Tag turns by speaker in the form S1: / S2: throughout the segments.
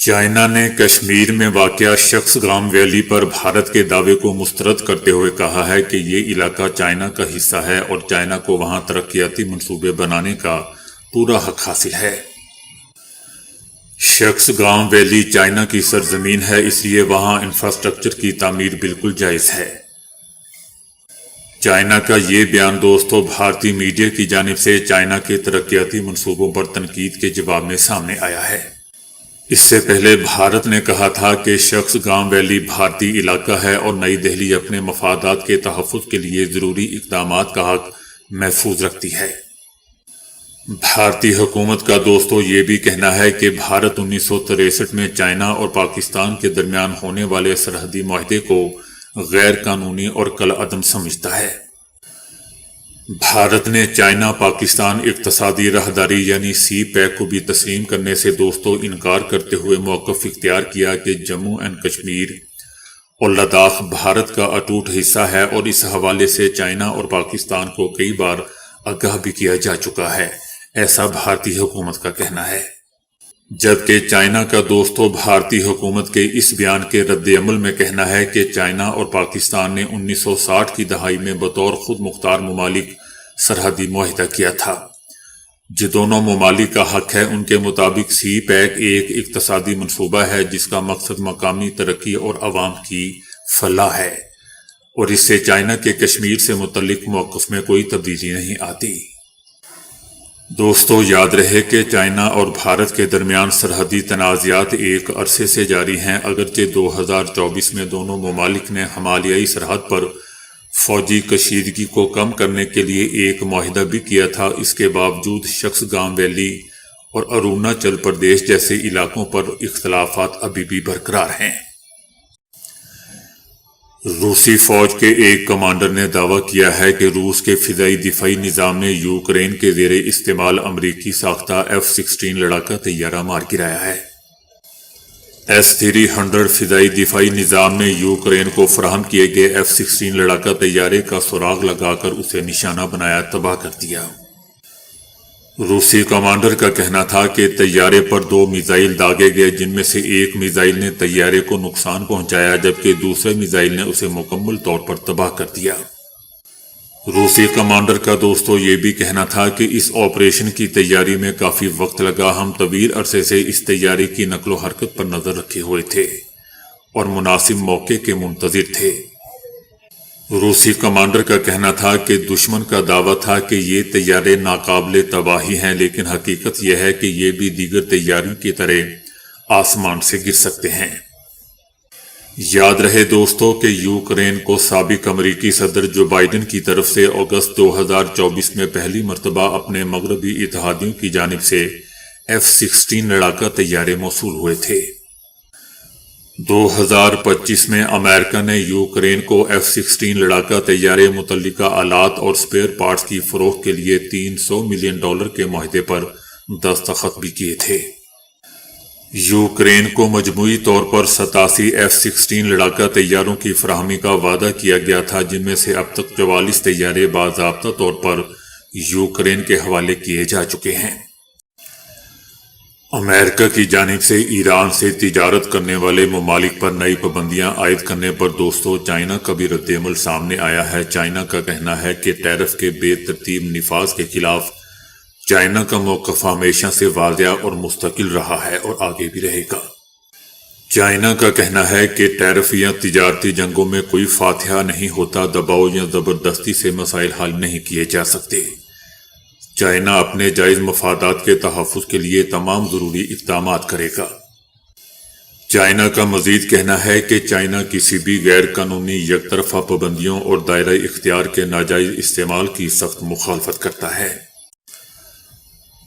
S1: China نے کشمیر میں واقع شخص گام ویلی پر بھارت کے دعوے کو مسترد کرتے ہوئے کہا ہے کہ یہ علاقہ چائنا کا حصہ ہے اور چائنا کو وہاں ترقیاتی منصوبے بنانے کا پورا حق حاصل ہے۔ شخص گام ویلی چائنا کی سرزمین ہے، اس لیے وہاں انفراسٹرکچر کی تعمیر بالکل جائز ہے۔ چائنا کا یہ بیان دوستو بھارتی میڈیا کی جانب سے چائنا کے ترقیاتی منصوبوں پر تنقید کے جواب میں سامنے آیا ہے۔ اس سے پہلے بھارت نے کہا تھا کہ شخص گام ویلی بھارتی علاقہ ہے اور نئی دہلی اپنے مفادات کے تحفظ کے لیے ضروری اقدامات کا حق محفوظ رکھتی ہے۔ بھارتی حکومت کا دوستو یہ بھی کہنا ہے کہ بھارت 1963 میں چائنا اور پاکستان کے درمیان ہونے والے سرحدی معاہدے کو غیر قانونی اور کالعدم سمجھتا ہے۔ بھارت نے چائنا پاکستان اقتصادی راہداری یعنی سی پیک کو بھی تسلیم کرنے سے دوستو انکار کرتے ہوئے موقف اختیار کیا کہ جموں اینڈ کشمیر اور لداخ بھارت کا اٹوٹ حصہ ہے، اور اس حوالے سے چائنا اور پاکستان کو کئی بار آگاہ بھی کیا جا چکا ہے، ایسا بھارتی حکومت کا کہنا ہے۔ جبکہ چائنا کا دوستو بھارتی حکومت کے اس بیان کے رد عمل میں کہنا ہے کہ چائنا اور پاکستان نے 1960 کی دہائی میں بطور خود مختار ممالک سرحدی معاہدہ کیا تھا، جو دونوں ممالک کا حق ہے۔ ان کے مطابق سی پیک ایک اقتصادی منصوبہ ہے جس کا مقصد مقامی ترقی اور عوام کی فلاح ہے، اور اس سے چائنا کے کشمیر سے متعلق موقف میں کوئی تبدیلی نہیں آتی۔ دوستو یاد رہے کہ چائنا اور بھارت کے درمیان سرحدی تنازعات ایک عرصے سے جاری ہیں، اگرچہ 2024 میں دونوں ممالک نے ہمالیائی سرحد پر فوجی کشیدگی کو کم کرنے کے لیے ایک معاہدہ بھی کیا تھا۔ اس کے باوجود شخص گام ویلی اور اروناچل پردیش جیسے علاقوں پر اختلافات ابھی بھی برقرار ہیں۔ روسی فوج کے ایک کمانڈر نے دعویٰ کیا ہے کہ روس کے فضائی دفاعی نظام نے یوکرین کے زیر استعمال امریکی ساختہ F-16 لڑاکا طیارہ مار گرایا ہے۔ S-300 فضائی دفاعی نظام نے یوکرین کو فراہم کیے گئے F-16 لڑاکا طیارے کا سراغ لگا کر اسے نشانہ بنایا، تباہ کر دیا۔ روسی کمانڈر کا کہنا تھا کہ طیارے پر 2 میزائل داغے گئے، جن میں سے ایک میزائل نے طیارے کو نقصان پہنچایا جبکہ دوسرے میزائل نے اسے مکمل طور پر تباہ کر دیا۔ روسی کمانڈر کا دوستو یہ بھی کہنا تھا کہ اس آپریشن کی تیاری میں کافی وقت لگا، ہم طویل عرصے سے اس طیارے کی نقل و حرکت پر نظر رکھے ہوئے تھے اور مناسب موقع کے منتظر تھے۔ روسی کمانڈر کا کہنا تھا کہ دشمن کا دعویٰ تھا کہ یہ طیارے ناقابل تباہی ہیں، لیکن حقیقت یہ ہے کہ یہ بھی دیگر طیاروں کی طرح آسمان سے گر سکتے ہیں۔ یاد رہے دوستو کہ یوکرین کو سابق امریکی صدر جو بائیڈن کی طرف سے اگست 2024 میں پہلی مرتبہ اپنے مغربی اتحادیوں کی جانب سے F-16 لڑاکا طیارے موصول ہوئے تھے۔ 2025 میں امریکہ نے یوکرین کو F-16 لڑاکا طیارے، متعلقہ آلات اور سپیئر پارٹس کی فروخت کے لیے $300 ملین کے معاہدے پر دستخط بھی کیے تھے۔ یوکرین کو مجموعی طور پر 87 F-16 لڑاکا طیاروں کی فراہمی کا وعدہ کیا گیا تھا، جن میں سے اب تک 44 طیارے باضابطہ طور پر یوکرین کے حوالے کیے جا چکے ہیں۔ امریکہ کی جانب سے ایران سے تجارت کرنے والے ممالک پر نئی پابندیاں عائد کرنے پر دوستو چائنا کا بھی رد عمل سامنے آیا ہے۔ چائنا کا کہنا ہے کہ ٹیرف کے بے ترتیب نفاذ کے خلاف چائنا کا موقف ہمیشہ سے واضح اور مستقل رہا ہے اور آگے بھی رہے گا۔ چائنا کا کہنا ہے کہ ٹیرف یا تجارتی جنگوں میں کوئی فاتحہ نہیں ہوتا، دباؤ یا زبردستی سے مسائل حل نہیں کیے جا سکتے۔ چائنا اپنے جائز مفادات کے تحفظ کے لیے تمام ضروری اقدامات کرے گا۔ چائنا کا مزید کہنا ہے کہ چائنا کسی بھی غیر قانونی یک طرفہ پابندیوں اور دائرہ اختیار کے ناجائز استعمال کی سخت مخالفت کرتا ہے۔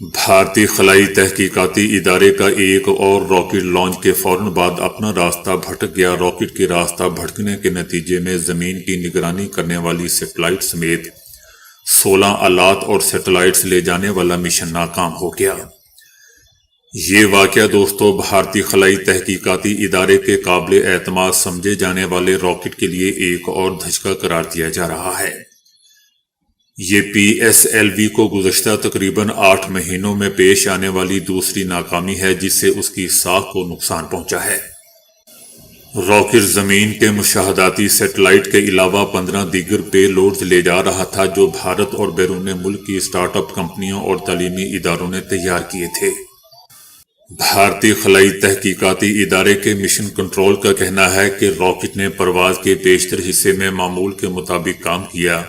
S1: بھارتی خلائی تحقیقاتی ادارے کا ایک اور راکٹ لانچ کے فوراً بعد اپنا راستہ بھٹک گیا۔ راکٹ کے راستہ بھٹکنے کے نتیجے میں زمین کی نگرانی کرنے والی سیٹلائٹ سمیت 16 آلات اور سیٹلائٹس لے جانے والا مشن ناکام ہو گیا۔ یہ واقعہ دوستو بھارتی خلائی تحقیقاتی ادارے کے قابل اعتماد سمجھے جانے والے راکٹ کے لیے ایک اور دھچکا قرار دیا جا رہا ہے۔ یہ PSLV کو گزشتہ تقریباً 8 مہینوں میں پیش آنے والی دوسری ناکامی ہے جس سے اس کی ساکھ کو نقصان پہنچا ہے۔ راکٹ زمین کے مشاہداتی سیٹلائٹ کے علاوہ 15 دیگر پے لوڈز لے جا رہا تھا جو بھارت اور بیرون ملک کی سٹارٹ اپ کمپنیوں اور تعلیمی اداروں نے تیار کیے تھے۔ بھارتی خلائی تحقیقاتی ادارے کے مشن کنٹرول کا کہنا ہے کہ راکٹ نے پرواز کے بیشتر حصے میں معمول کے مطابق کام کیا،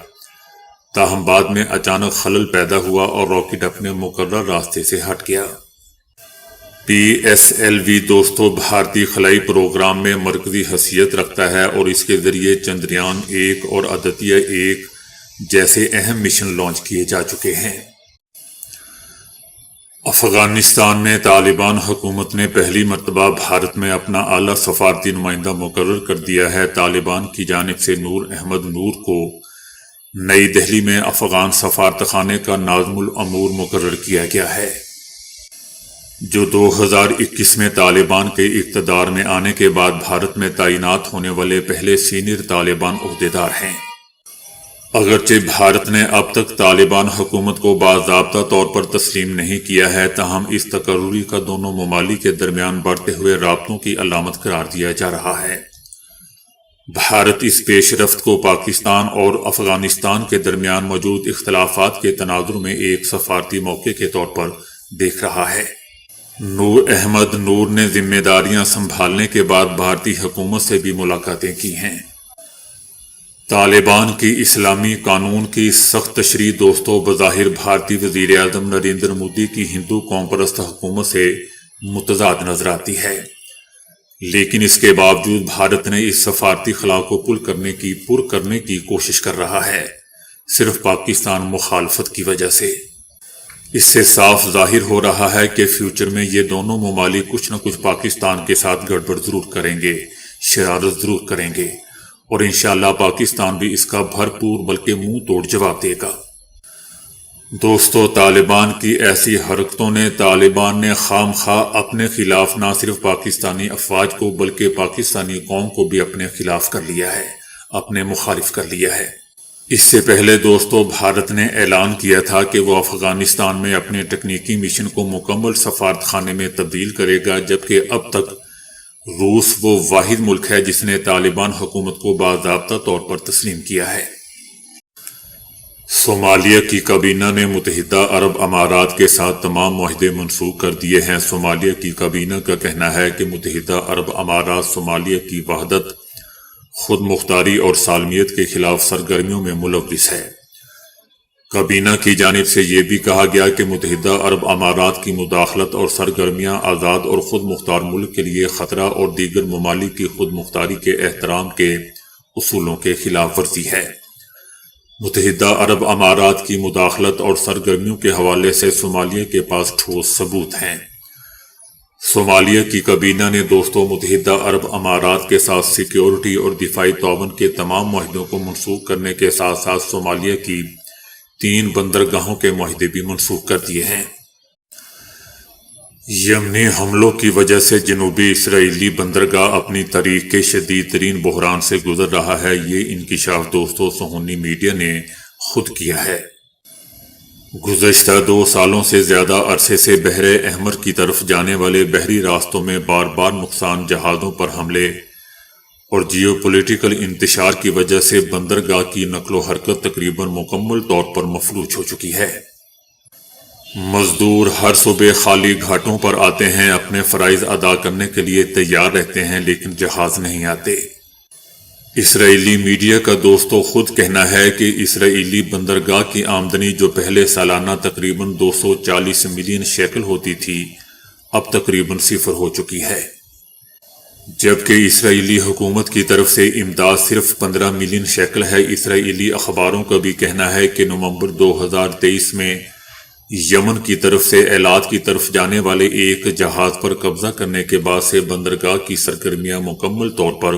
S1: تاہم بعد میں اچانک خلل پیدا ہوا اور راکٹ اپنے مقررہ راستے سے ہٹ گیا۔ PSLV دوستو بھارتی خلائی پروگرام میں مرکزی حیثیت رکھتا ہے اور اس کے ذریعے چندریان 1 اور آدتیہ 1 جیسے اہم مشن لانچ کیے جا چکے ہیں۔ افغانستان میں طالبان حکومت نے پہلی مرتبہ بھارت میں اپنا اعلیٰ سفارتی نمائندہ مقرر کر دیا ہے۔ طالبان کی جانب سے نور احمد نور کو نئی دہلی میں افغان سفارتخانے کا ناظم الامور مقرر کیا گیا ہے، جو 2021 میں طالبان کے اقتدار میں آنے کے بعد بھارت میں تعینات ہونے والے پہلے سینئر طالبان عہدیدار ہیں۔ اگرچہ بھارت نے اب تک طالبان حکومت کو باضابطہ طور پر تسلیم نہیں کیا ہے، تاہم اس تقرری کا دونوں ممالک کے درمیان بڑھتے ہوئے رابطوں کی علامت قرار دیا جا رہا ہے۔ بھارت اس پیش رفت کو پاکستان اور افغانستان کے درمیان موجود اختلافات کے تناظر میں ایک سفارتی موقع کے طور پر دیکھ رہا ہے۔ نور احمد نور نے ذمہ داریاں سنبھالنے کے بعد بھارتی حکومت سے بھی ملاقاتیں کی ہیں۔ طالبان کی اسلامی قانون کی سخت تشریح دوستوں بظاہر بھارتی وزیر اعظم نریندر مودی کی ہندو قوم پرست حکومت سے متضاد نظر آتی ہے، لیکن اس کے باوجود بھارت نے اس سفارتی خلا کو پر کرنے کی کوشش کر رہا ہے، صرف پاکستان مخالفت کی وجہ سے۔ اس سے صاف ظاہر ہو رہا ہے کہ فیوچر میں یہ دونوں ممالک کچھ نہ کچھ پاکستان کے ساتھ گڑبڑ ضرور کریں گے، شرارت ضرور کریں گے، اور انشاءاللہ پاکستان بھی اس کا بھرپور بلکہ منہ توڑ جواب دے گا۔ دوستو طالبان کی ایسی حرکتوں نے طالبان نے خام خواہ اپنے خلاف نہ صرف پاکستانی افواج کو بلکہ پاکستانی قوم کو بھی اپنے خلاف کر لیا ہے، اپنے مخالف کر لیا ہے۔ اس سے پہلے دوستو بھارت نے اعلان کیا تھا کہ وہ افغانستان میں اپنے تکنیکی مشن کو مکمل سفارت خانے میں تبدیل کرے گا، جبکہ اب تک روس وہ واحد ملک ہے جس نے طالبان حکومت کو باضابطہ طور پر تسلیم کیا ہے۔ صومالیہ کی کابینہ نے متحدہ عرب امارات کے ساتھ تمام معاہدے منسوخ کر دیے ہیں۔ صومالیہ کی کابینہ کا کہنا ہے کہ متحدہ عرب امارات صومالیہ کی وحدت، خود مختاری اور سالمیت کے خلاف سرگرمیوں میں ملوث ہے۔ کابینہ کی جانب سے یہ بھی کہا گیا کہ متحدہ عرب امارات کی مداخلت اور سرگرمیاں آزاد اور خود مختار ملک کے لیے خطرہ اور دیگر ممالک کی خود مختاری کے احترام کے اصولوں کے خلاف ورزی ہے۔ متحدہ عرب امارات کی مداخلت اور سرگرمیوں کے حوالے سے صومالیہ کے پاس ٹھوس ثبوت ہیں۔ صومالیہ کی کابینہ نے دوستوں متحدہ عرب امارات کے ساتھ سیکیورٹی اور دفاعی تعاون کے تمام معاہدوں کو منسوخ کرنے کے ساتھ ساتھ صومالیہ کی 3 بندرگاہوں کے معاہدے بھی منسوخ کر دیے ہیں۔ یمنی حملوں کی وجہ سے جنوبی اسرائیلی بندرگاہ اپنی تاریخ کے شدید ترین بحران سے گزر رہا ہے۔ یہ انکشاف دوستوں صہیونی میڈیا نے خود کیا ہے۔ گزشتہ 2 سالوں سے زیادہ عرصے سے بحر احمر کی طرف جانے والے بحری راستوں میں بار بار نقصان، جہازوں پر حملے اور جیو پولیٹیکل انتشار کی وجہ سے بندرگاہ کی نقل و حرکت تقریباً مکمل طور پر مفلوج ہو چکی ہے۔ مزدور ہر صبح خالی گھاٹوں پر آتے ہیں، اپنے فرائض ادا کرنے کے لیے تیار رہتے ہیں، لیکن جہاز نہیں آتے۔ اسرائیلی میڈیا کا دوستوں خود کہنا ہے کہ اسرائیلی بندرگاہ کی آمدنی جو پہلے سالانہ تقریباً 240 ملین شیکل ہوتی تھی، اب تقریباً 0 ہو چکی ہے، جبکہ اسرائیلی حکومت کی طرف سے امداد صرف 15 ملین شیکل ہے۔ اسرائیلی اخباروں کا بھی کہنا ہے کہ نومبر 2023 میں یمن کی طرف سے ایلات کی طرف جانے والے ایک جہاز پر قبضہ کرنے کے بعد سے بندرگاہ کی سرگرمیاں مکمل طور پر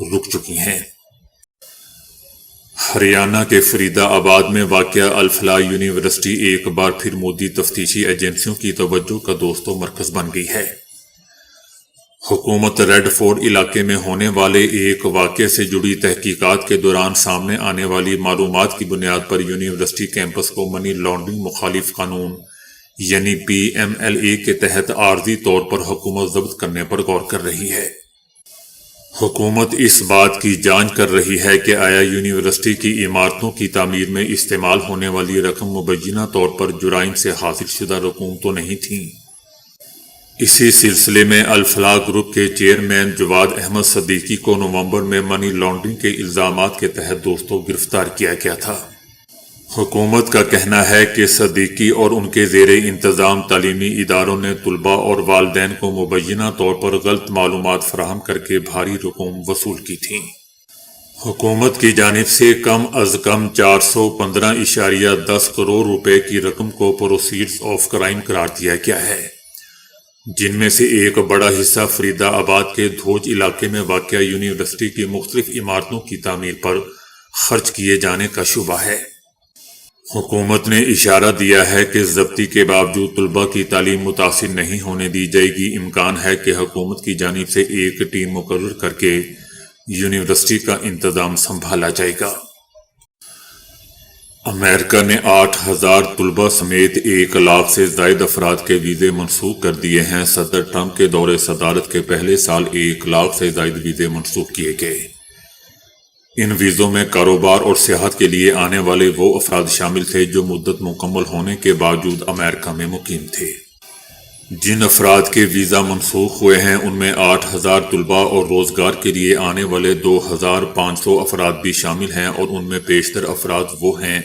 S1: رک چکی ہیں۔ ہریانہ کے فرید آباد میں واقع الفلاح یونیورسٹی ایک بار پھر مودی تفتیشی ایجنسیوں کی توجہ کا دوستوں مرکز بن گئی ہے۔ حکومت ریڈ فورٹ علاقے میں ہونے والے ایک واقعے سے جڑی تحقیقات کے دوران سامنے آنے والی معلومات کی بنیاد پر یونیورسٹی کیمپس کو منی لانڈرنگ مخالف قانون یعنی PMLA کے تحت عارضی طور پر حکومت ضبط کرنے پر غور کر رہی ہے۔ حکومت اس بات کی جانچ کر رہی ہے کہ آیا یونیورسٹی کی عمارتوں کی تعمیر میں استعمال ہونے والی رقم مبینہ طور پر جرائم سے حاصل شدہ رقوم تو نہیں تھیں۔ اسی سلسلے میں الفلاح گروپ کے چیئرمین جواد احمد صدیقی کو نومبر میں منی لانڈرنگ کے الزامات کے تحت دوستوں گرفتار کیا گیا تھا۔ حکومت کا کہنا ہے کہ صدیقی اور ان کے زیر انتظام تعلیمی اداروں نے طلباء اور والدین کو مبینہ طور پر غلط معلومات فراہم کر کے بھاری رقوم وصول کی تھیں۔ حکومت کی جانب سے کم از کم 415.10 کروڑ روپے کی رقم کو پروسیڈز آف کرائم قرار دیا گیا ہے، جن میں سے ایک بڑا حصہ فرید آباد کے دھوج علاقے میں واقع یونیورسٹی کی مختلف عمارتوں کی تعمیر پر خرچ کیے جانے کا شبہ ہے۔ حکومت نے اشارہ دیا ہے کہ ضبطی کے باوجود طلباء کی تعلیم متاثر نہیں ہونے دی جائے گی۔ امکان ہے کہ حکومت کی جانب سے ایک ٹیم مقرر کر کے یونیورسٹی کا انتظام سنبھالا جائے گا۔ امریکہ نے 8,000 طلباء سمیت 1 لاکھ سے زائد افراد کے ویزے منسوخ کر دیے ہیں۔ صدر ٹرمپ کے دور صدارت کے پہلے سال 1 لاکھ سے زائد ویزے منسوخ کیے گئے۔ ان ویزوں میں کاروبار اور سیاحت کے لیے آنے والے وہ افراد شامل تھے جو مدت مکمل ہونے کے باوجود امریکہ میں مقیم تھے۔ جن افراد کے ویزا منسوخ ہوئے ہیں ان میں 8,000 طلباء اور روزگار کے لیے آنے والے 2,500 افراد بھی شامل ہیں، اور ان میں بیشتر افراد وہ ہیں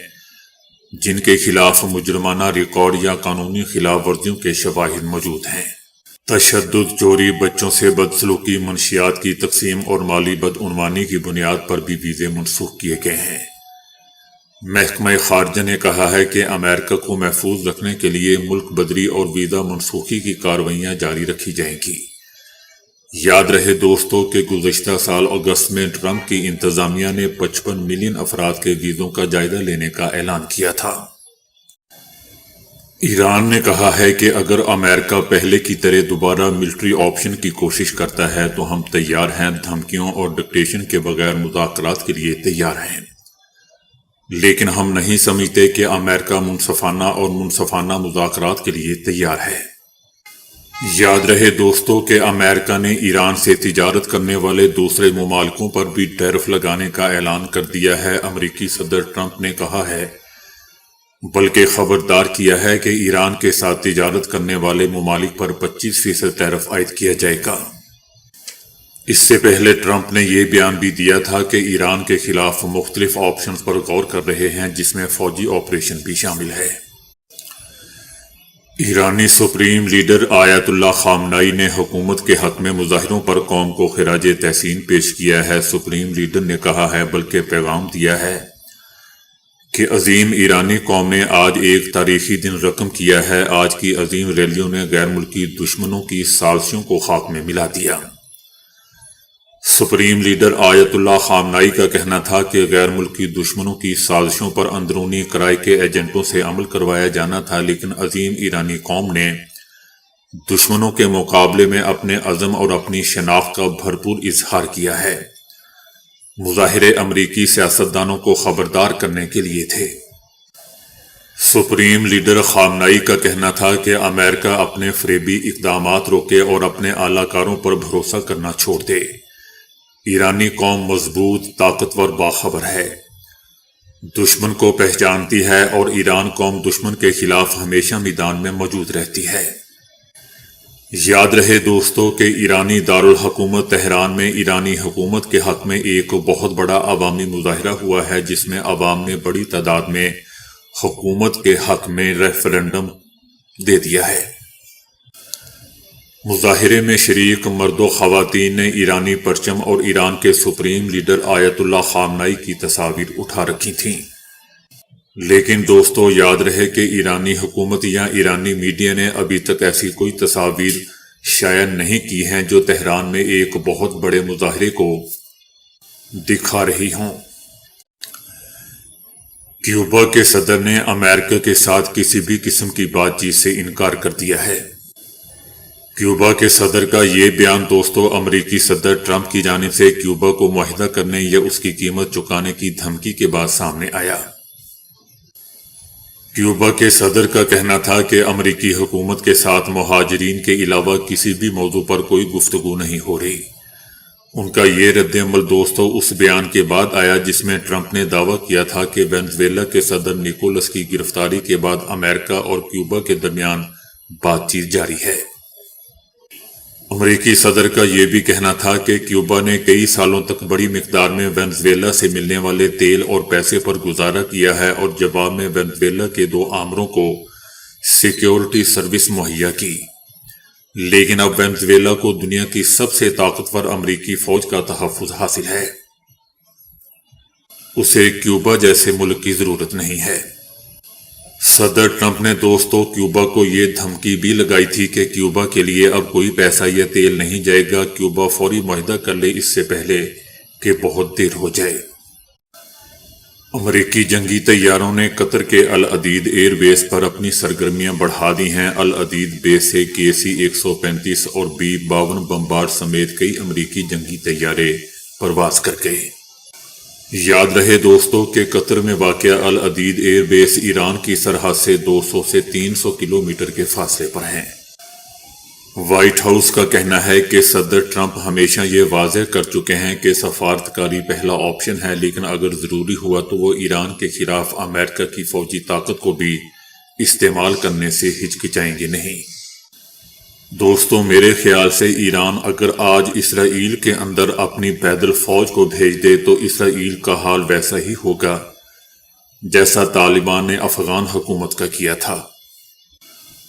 S1: جن کے خلاف مجرمانہ ریکارڈ یا قانونی خلاف ورزیوں کے شواہد موجود ہیں۔ تشدد، چوری، بچوں سے بدسلوکی، منشیات کی تقسیم اور مالی بدعنوانی کی بنیاد پر بھی ویزے منسوخ کیے گئے ہیں۔ محکمہ خارجہ نے کہا ہے کہ امریکہ کو محفوظ رکھنے کے لیے ملک بدری اور ویزا منسوخی کی کارروائیاں جاری رکھی جائیں گی۔ یاد رہے دوستو کہ گزشتہ سال اگست میں ٹرمپ کی انتظامیہ نے 55 ملین افراد کے ویزوں کا جائزہ لینے کا اعلان کیا تھا۔ ایران نے کہا ہے کہ اگر امریکہ پہلے کی طرح دوبارہ ملٹری آپشن کی کوشش کرتا ہے تو ہم تیار ہیں، دھمکیوں اور ڈکٹیشن کے بغیر مذاکرات کے لیے تیار ہیں، لیکن ہم نہیں سمجھتے کہ امریکہ منصفانہ مذاکرات کے لیے تیار ہے۔ یاد رہے دوستو کہ امریکہ نے ایران سے تجارت کرنے والے دوسرے ممالکوں پر بھی ٹیرف لگانے کا اعلان کر دیا ہے۔ امریکی صدر ٹرمپ نے کہا ہے، بلکہ خبردار کیا ہے کہ ایران کے ساتھ تجارت کرنے والے ممالک پر 25% ٹیرف عائد کیا جائے گا۔ اس سے پہلے ٹرمپ نے یہ بیان بھی دیا تھا کہ ایران کے خلاف مختلف آپشنز پر غور کر رہے ہیں، جس میں فوجی آپریشن بھی شامل ہے۔ ایرانی سپریم لیڈر آیت اللہ خامنائی نے حکومت کے حق میں مظاہروں پر قوم کو خراج تحسین پیش کیا ہے۔ سپریم لیڈر نے کہا ہے، بلکہ پیغام دیا ہے کہ عظیم ایرانی قوم نے آج ایک تاریخی دن رقم کیا ہے۔ آج کی عظیم ریلیوں نے غیر ملکی دشمنوں کی سازشوں کو خاک میں ملا دیا۔ سپریم لیڈر آیت اللہ خامنائی کا کہنا تھا کہ غیر ملکی دشمنوں کی سازشوں پر اندرونی کرائے کے ایجنٹوں سے عمل کروایا جانا تھا، لیکن عظیم ایرانی قوم نے دشمنوں کے مقابلے میں اپنے عزم اور اپنی شناخت کا بھرپور اظہار کیا ہے۔ مظاہرے امریکی سیاستدانوں کو خبردار کرنے کے لیے تھے۔ سپریم لیڈر خامنائی کا کہنا تھا کہ امریکہ اپنے فریبی اقدامات روکے اور اپنے اعلی کاروں پر بھروسہ کرنا چھوڑ دے۔ ایرانی قوم مضبوط، طاقتور، باخبر ہے، دشمن کو پہچانتی ہے، اور ایران قوم دشمن کے خلاف ہمیشہ میدان میں موجود رہتی ہے۔ یاد رہے دوستو کہ ایرانی دارالحکومت تہران میں ایرانی حکومت کے حق میں ایک بہت بڑا عوامی مظاہرہ ہوا ہے، جس میں عوام نے بڑی تعداد میں حکومت کے حق میں ریفرنڈم دے دیا ہے۔ مظاہرے میں شریک مرد و خواتین نے ایرانی پرچم اور ایران کے سپریم لیڈر آیت اللہ خامنائی کی تصاویر اٹھا رکھی تھیں۔ لیکن دوستو یاد رہے کہ ایرانی حکومت یا ایرانی میڈیا نے ابھی تک ایسی کوئی تصاویر شائع نہیں کی ہیں جو تہران میں ایک بہت بڑے مظاہرے کو دکھا رہی ہوں۔ کیوبا کے صدر نے امریکہ کے ساتھ کسی بھی قسم کی بات چیت سے انکار کر دیا ہے۔ کیوبا کے صدر کا یہ بیان دوستو امریکی صدر ٹرمپ کی جانب سے کیوبا کو معاہدہ کرنے یا اس کی قیمت چکانے کی دھمکی کے بعد سامنے آیا۔ کیوبا کے صدر کا کہنا تھا کہ امریکی حکومت کے ساتھ مہاجرین کے علاوہ کسی بھی موضوع پر کوئی گفتگو نہیں ہو رہی۔ ان کا یہ رد عمل دوستو اس بیان کے بعد آیا جس میں ٹرمپ نے دعویٰ کیا تھا کہ وینزویلا کے صدر نیکولس کی گرفتاری کے بعد امریکہ اور کیوبا کے درمیان بات چیت جاری ہے۔ امریکی صدر کا یہ بھی کہنا تھا کہ کیوبا نے کئی سالوں تک بڑی مقدار میں وینزویلا سے ملنے والے تیل اور پیسے پر گزارا کیا ہے اور جواب میں وینزویلا کے 2 آمروں کو سیکیورٹی سروس مہیا کی، لیکن اب وینزویلا کو دنیا کی سب سے طاقتور امریکی فوج کا تحفظ حاصل ہے۔ اسے کیوبا جیسے ملک کی ضرورت نہیں ہے۔ صدر ٹرمپ نے دوستو کیوبا کو یہ دھمکی بھی لگائی تھی کہ کیوبا کے لیے اب کوئی پیسہ یا تیل نہیں جائے گا، کیوبا فوری معاہدہ کر لے اس سے پہلے کہ بہت دیر ہو جائے۔ امریکی جنگی طیاروں نے قطر کے العدید ایئر بیس پر اپنی سرگرمیاں بڑھا دی ہیں۔ العدید بیس سے KC-135 اور B-52 بمبارڈ سمیت کئی امریکی جنگی طیارے پرواز کر گئے۔ یاد رہے دوستو کہ قطر میں واقع العدید ایئر بیس ایران کی سرحد سے 200 سے 300 کلومیٹر کے فاصلے پر ہیں۔ وائٹ ہاؤس کا کہنا ہے کہ صدر ٹرمپ ہمیشہ یہ واضح کر چکے ہیں کہ سفارتکاری پہلا آپشن ہے، لیکن اگر ضروری ہوا تو وہ ایران کے خلاف امریکہ کی فوجی طاقت کو بھی استعمال کرنے سے ہچکچائیں گے نہیں۔ دوستو میرے خیال سے ایران اگر آج اسرائیل کے اندر اپنی پیدل فوج کو بھیج دے تو اسرائیل کا حال ویسا ہی ہوگا جیسا طالبان نے افغان حکومت کا کیا تھا۔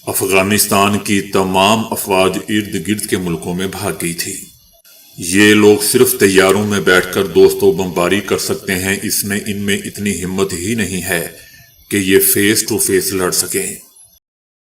S1: افغانستان کی تمام افواج ارد گرد کے ملکوں میں بھاگ گئی تھی۔ یہ لوگ صرف طیاروں میں بیٹھ کر دوستو بمباری کر سکتے ہیں، ان میں اتنی ہمت ہی نہیں ہے کہ یہ فیس ٹو فیس لڑ سکیں۔